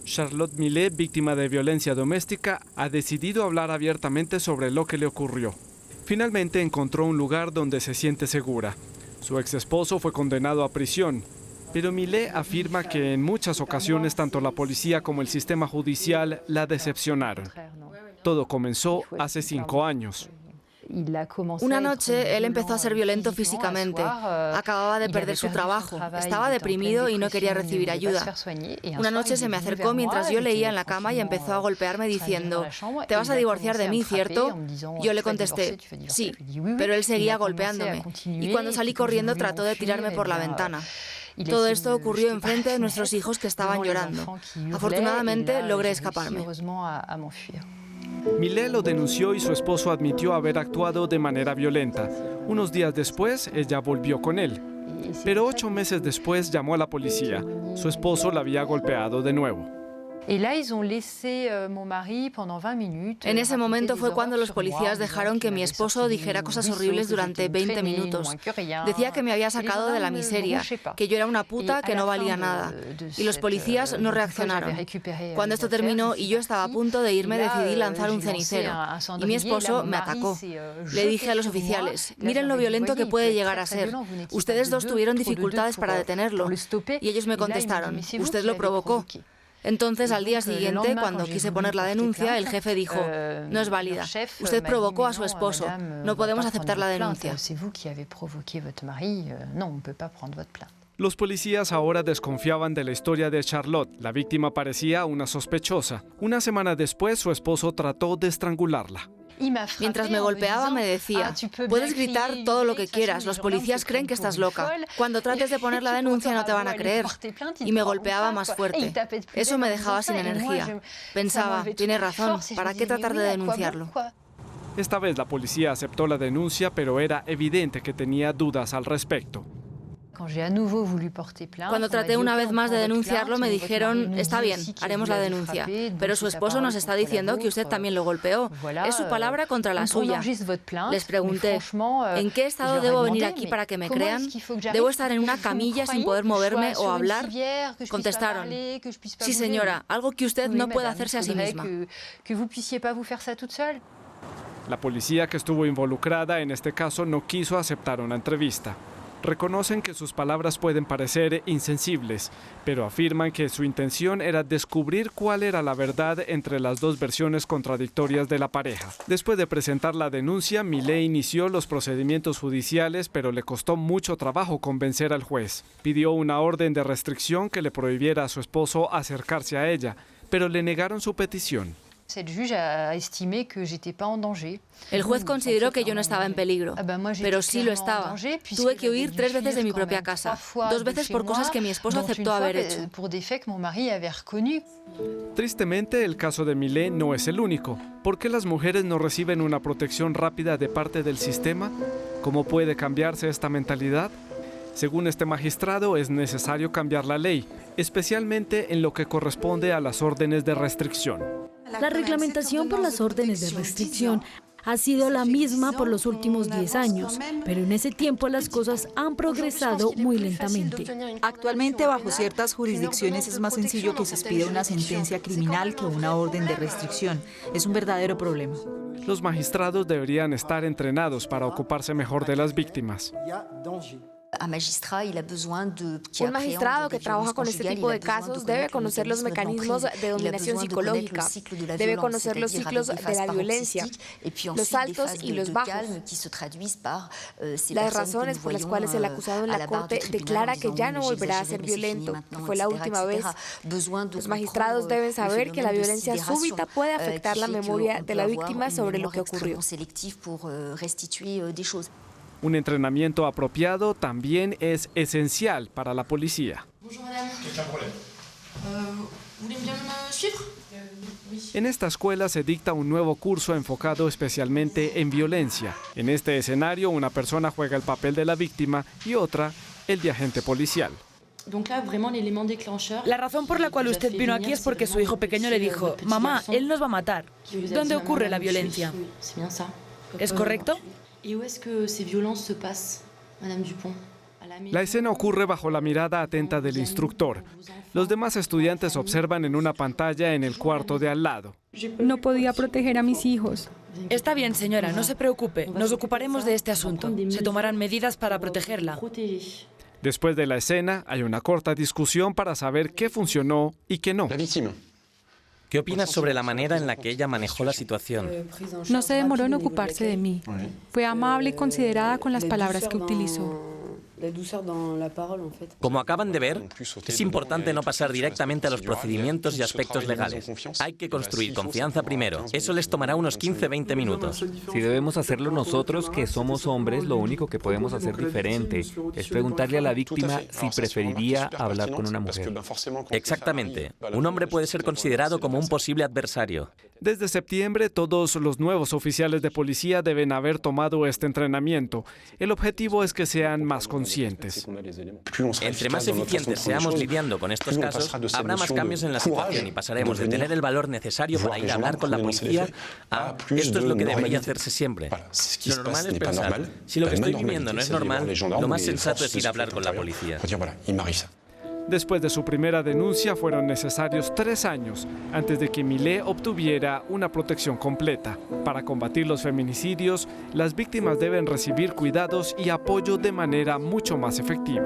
Charlotte Millet, víctima de violencia doméstica, ha decidido hablar abiertamente sobre lo que le ocurrió. Finalmente encontró un lugar donde se siente segura. Su ex esposo fue condenado a prisión, pero Millet afirma que en muchas ocasiones tanto la policía como el sistema judicial la decepcionaron. Todo comenzó hace 5 años. Una noche él empezó a ser violento físicamente. Acababa de perder su trabajo, estaba deprimido y no quería recibir ayuda. Una noche se me acercó mientras yo leía en la cama y empezó a golpearme diciendo: «¿Te vas a divorciar de mí, cierto?». Yo le contesté: «Sí», pero él seguía golpeándome. Y cuando salí corriendo trató de tirarme por la ventana. Todo esto ocurrió enfrente de nuestros hijos que estaban llorando. Afortunadamente logré escaparme. Millet lo denunció y su esposo admitió haber actuado de manera violenta. Unos días después, ella volvió con él. Pero 8 meses después llamó a la policía. Su esposo la había golpeado de nuevo. En ese momento fue cuando los policías dejaron que mi esposo dijera cosas horribles durante 20 minutos. Decía que me había sacado de la miseria, que yo era una puta que no valía nada. Y los policías no reaccionaron. Cuando esto terminó y yo estaba a punto de irme, decidí lanzar un cenicero. Y mi esposo me atacó. Le dije a los oficiales: «Miren lo violento que puede llegar a ser. Ustedes dos tuvieron dificultades para detenerlo». Y ellos me contestaron: «Usted lo provocó». Entonces, al día siguiente, cuando quise poner la denuncia, el jefe dijo: «No es válida. Usted provocó a su esposo. No podemos aceptar la denuncia». Los policías ahora desconfiaban de la historia de Charlotte. La víctima parecía una sospechosa. Una semana después, su esposo trató de estrangularla. Mientras me golpeaba me decía: «Puedes gritar todo lo que quieras, los policías creen que estás loca. Cuando trates de poner la denuncia no te van a creer». Y me golpeaba más fuerte. Eso me dejaba sin energía. Pensaba: «Tiene razón, ¿para qué tratar de denunciarlo?». Esta vez la policía aceptó la denuncia, pero era evidente que tenía dudas al respecto. Cuando traté una vez más de denunciarlo, me dijeron: «Está bien, haremos la denuncia, pero su esposo nos está diciendo que usted también lo golpeó. Es su palabra contra la suya». Les pregunté: «¿En qué estado debo venir aquí para que me crean? ¿Debo estar en una camilla sin poder moverme o hablar?». Contestaron: «Sí, señora, algo que usted no puede hacerse a sí misma». La policía que estuvo involucrada en este caso no quiso aceptar una entrevista. Reconocen que sus palabras pueden parecer insensibles, pero afirman que su intención era descubrir cuál era la verdad entre las dos versiones contradictorias de la pareja. Después de presentar la denuncia, Millet inició los procedimientos judiciales, pero le costó mucho trabajo convencer al juez. Pidió una orden de restricción que le prohibiera a su esposo acercarse a ella, pero le negaron su petición. El juez consideró que yo no estaba en peligro, pero sí lo estaba. Tuve que huir 3 veces de mi propia casa, 2 veces por cosas que mi esposo aceptó haber hecho. Tristemente, el caso de Millet no es el único. ¿Por qué las mujeres no reciben una protección rápida de parte del sistema? ¿Cómo puede cambiarse esta mentalidad? Según este magistrado, es necesario cambiar la ley, especialmente en lo que corresponde a las órdenes de restricción. La reglamentación por las órdenes de restricción ha sido la misma por los últimos 10 años, pero en ese tiempo las cosas han progresado muy lentamente. Actualmente, bajo ciertas jurisdicciones es más sencillo que se expida una sentencia criminal que una orden de restricción. Es un verdadero problema. Los magistrados deberían estar entrenados para ocuparse mejor de las víctimas. Un magistrado que trabaja con este tipo de casos debe conocer los mecanismos de dominación psicológica, debe conocer los ciclos de la violencia, los altos y los bajos, las razones por las cuales el acusado en la corte declara que ya no volverá a ser violento, que fue la última vez. Los magistrados deben saber que la violencia súbita puede afectar la memoria de la víctima sobre lo que ocurrió. Un entrenamiento apropiado también es esencial para la policía. En esta escuela se dicta un nuevo curso enfocado especialmente en violencia. En este escenario, una persona juega el papel de la víctima y otra el de agente policial. La razón por la cual usted vino aquí es porque su hijo pequeño le dijo: «Mamá, él nos va a matar». ¿Dónde ocurre la violencia? ¿Es correcto? La escena ocurre bajo la mirada atenta del instructor. Los demás estudiantes observan en una pantalla en el cuarto de al lado. No podía proteger a mis hijos. Está bien, señora, no se preocupe. Nos ocuparemos de este asunto. Se tomarán medidas para protegerla. Después de la escena, hay una corta discusión para saber qué funcionó y qué no. ¿Qué opinas sobre la manera en la que ella manejó la situación? No se demoró en ocuparse de mí. Fue amable y considerada con las palabras que utilizó. Como acaban de ver, es importante no pasar directamente a los procedimientos y aspectos legales. Hay que construir confianza primero. Eso les tomará unos 15-20 minutos. Si debemos hacerlo nosotros, que somos hombres, lo único que podemos hacer diferente es preguntarle a la víctima si preferiría hablar con una mujer. Exactamente. Un hombre puede ser considerado como un posible adversario. Desde septiembre, todos los nuevos oficiales de policía deben haber tomado este entrenamiento. El objetivo es que sean más conscientes. Entre más eficientes seamos lidiando con estos casos, habrá más cambios en la situación y pasaremos de tener el valor necesario para ir a hablar con la policía a esto es lo que debería hacerse siempre. Lo normal es pensar, si lo que estoy viviendo no es normal, lo más sensato es ir a hablar con la policía. Después de su primera denuncia, fueron necesarios 3 años antes de que Millet obtuviera una protección completa. Para combatir los feminicidios, las víctimas deben recibir cuidados y apoyo de manera mucho más efectiva.